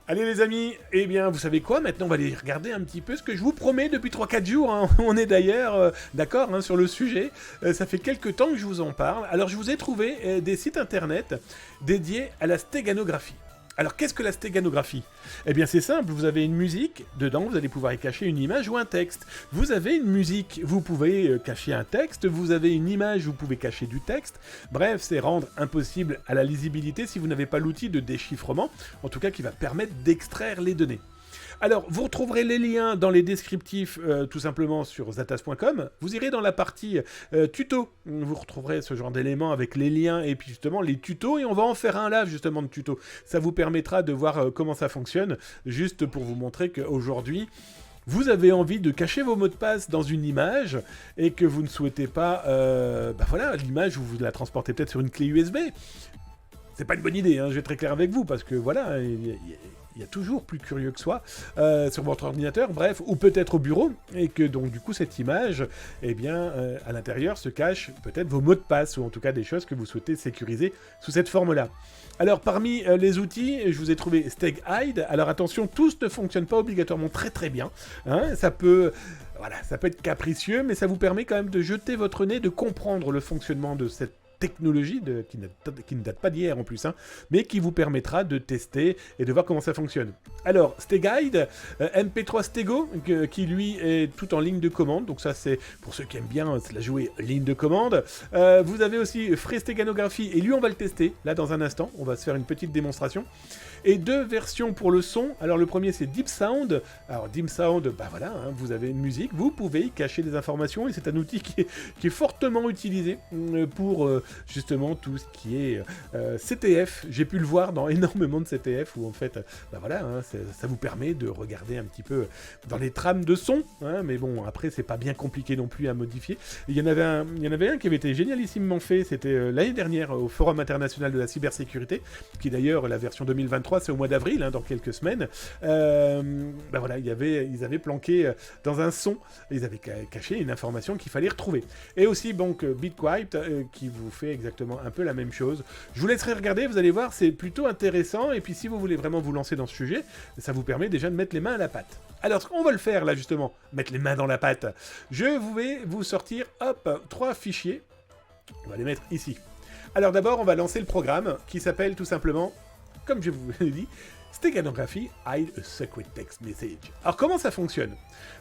Allez les amis, eh bien vous savez quoi, maintenant on va aller regarder un petit peu ce que je vous promets depuis 3-4 jours, hein. On est d'ailleurs d'accord, hein, sur le sujet, ça fait quelques temps que je vous en parle. Alors je vous ai trouvé des sites internet dédiés à la stéganographie. Alors qu'est-ce que la stéganographie? Eh bien c'est simple, vous avez une musique, dedans vous allez pouvoir y cacher une image ou un texte. Vous avez une musique, vous pouvez cacher un texte, vous avez une image, vous pouvez cacher du texte. Bref, c'est rendre impossible à la lisibilité si vous n'avez pas l'outil de déchiffrement, en tout cas qui va permettre d'extraire les données. Alors, vous retrouverez les liens dans les descriptifs tout simplement sur zatas.com. Vous irez dans la partie tuto. Vous retrouverez ce genre d'éléments avec les liens et puis justement les tutos. Et on va en faire un là justement de tuto. Ça vous permettra de voir comment ça fonctionne. Juste pour vous montrer qu'aujourd'hui, vous avez envie de cacher vos mots de passe dans une image et que vous ne souhaitez pas... voilà, l'image, vous la transportez peut-être sur une clé USB. C'est pas une bonne idée, hein, je vais être très clair avec vous, parce que voilà, il y a toujours plus curieux que soi sur votre ordinateur, bref, ou peut-être au bureau, et que donc du coup cette image, eh bien, à l'intérieur se cachent peut-être vos mots de passe, ou en tout cas des choses que vous souhaitez sécuriser sous cette forme-là. Alors parmi les outils, je vous ai trouvé StegHide. Alors attention, tous ne fonctionnent pas obligatoirement très très bien, hein, ça peut être capricieux, mais ça vous permet quand même de jeter votre nez, de comprendre le fonctionnement de cette technologie qui ne date pas d'hier en plus, hein, mais qui vous permettra de tester et de voir comment ça fonctionne. Alors, StegHide, MP3 Stego, qui lui est tout en ligne de commande, donc ça c'est pour ceux qui aiment bien la jouer ligne de commande. Vous avez aussi FreeSteganographie, et lui on va le tester, là dans un instant, on va se faire une petite démonstration. Et 2 versions pour le son. Alors le premier c'est Deep Sound. Alors Deep Sound, bah voilà, hein, vous avez une musique, vous pouvez y cacher des informations et c'est un outil qui est fortement utilisé pour justement tout ce qui est CTF. J'ai pu le voir dans énormément de CTF où en fait, bah voilà, hein, ça vous permet de regarder un petit peu dans les trames de son, hein, mais bon après c'est pas bien compliqué non plus à modifier. Il y en avait un qui avait été génialissimement fait, c'était l'année dernière au Forum international de la cybersécurité, qui d'ailleurs la version 2023 c'est au mois d'avril, hein, dans quelques semaines. Bah voilà, ils avaient planqué dans un son, ils avaient caché une information qu'il fallait retrouver. Et aussi donc BitQuiet qui vous fait exactement un peu la même chose. Je vous laisserai regarder, vous allez voir, c'est plutôt intéressant. Et puis si vous voulez vraiment vous lancer dans ce sujet, ça vous permet déjà de mettre les mains à la pâte. Alors ce qu'on va le faire là justement, mettre les mains dans la pâte, je vais vous sortir, hop, 3 fichiers. On va les mettre ici. Alors d'abord, on va lancer le programme qui s'appelle tout simplement, comme je vous l'ai dit, Steganography Hide a Secret Text Message. Alors comment ça fonctionne?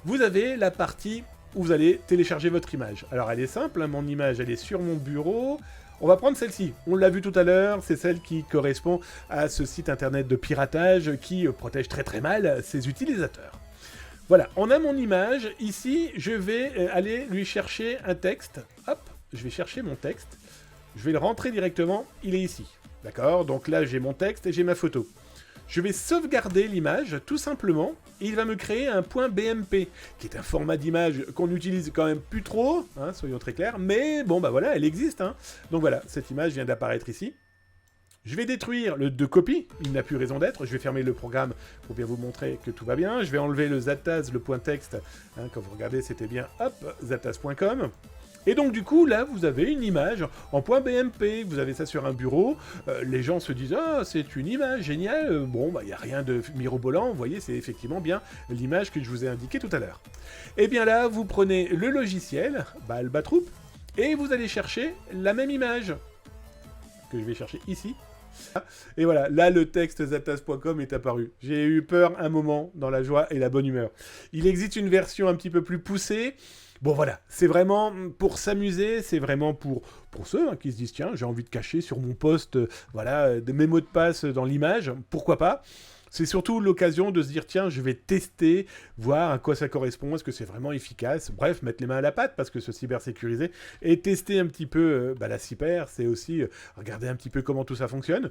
Vous avez la partie où vous allez télécharger votre image. Alors elle est simple, hein, mon image elle est sur mon bureau. On va prendre celle-ci, on l'a vu tout à l'heure, c'est celle qui correspond à ce site internet de piratage qui protège très très mal ses utilisateurs. Voilà, on a mon image, ici je vais aller lui chercher un texte, hop, je vais chercher mon texte, je vais le rentrer directement, il est ici. D'accord, donc là j'ai mon texte et j'ai ma photo. Je vais sauvegarder l'image tout simplement et il va me créer un .bmp qui est un format d'image qu'on n'utilise quand même plus trop, hein, soyons très clairs, mais bon bah voilà, elle existe, hein. Donc voilà, cette image vient d'apparaître ici. Je vais détruire le 2 copies, il n'a plus raison d'être, je vais fermer le programme pour bien vous montrer que tout va bien. Je vais enlever le zatas, le point texte, hein, quand vous regardez c'était bien, hop, zatas.com. Et donc du coup, là, vous avez une image en .bmp, vous avez ça sur un bureau, les gens se disent « Ah, c'est une image, génial !» Bon, bah, il n'y a rien de mirobolant, vous voyez, c'est effectivement bien l'image que je vous ai indiquée tout à l'heure. Et bien là, vous prenez le logiciel, Albatroop, et vous allez chercher la même image, que je vais chercher ici. Et voilà, là le texte zatas.com est apparu. J'ai eu peur un moment dans la joie et la bonne humeur. Il existe une version un petit peu plus poussée. Bon voilà, c'est vraiment pour s'amuser, c'est vraiment pour ceux qui se disent tiens, j'ai envie de cacher sur mon poste voilà, mes mots de passe dans l'image, pourquoi pas. C'est surtout l'occasion de se dire tiens, je vais tester, voir à quoi ça correspond, est-ce que c'est vraiment efficace, bref, mettre les mains à la pâte parce que se cybersécuriser et tester un petit peu la cyber, c'est aussi regarder un petit peu comment tout ça fonctionne.